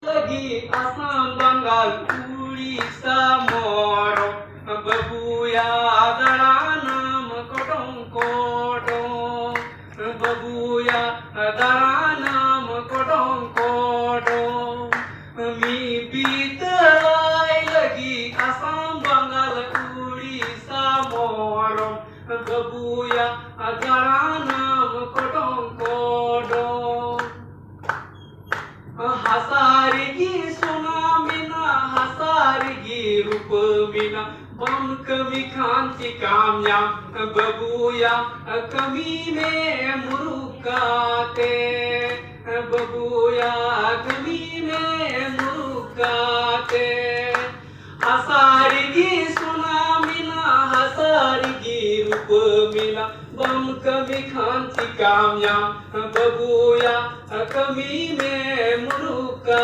Lagi asam Bengal Uड़ीसा moro babuya daranam kodong kodong babuya daranam kodong kodong mi bitai lagi asam Bengal Uड़ीसा moro babuya daranam kodong kodong हसारगी सोना मीना हसारगी रूप मीना बम कमी खांसी कामयाब बबूया कमी में मुरुकाते बबूया कमी में मुरुकाते हसारगी सोना मीना हसारगी रूप मीना बम कमी खांसी कामयाब बबूया कमी में मुरुका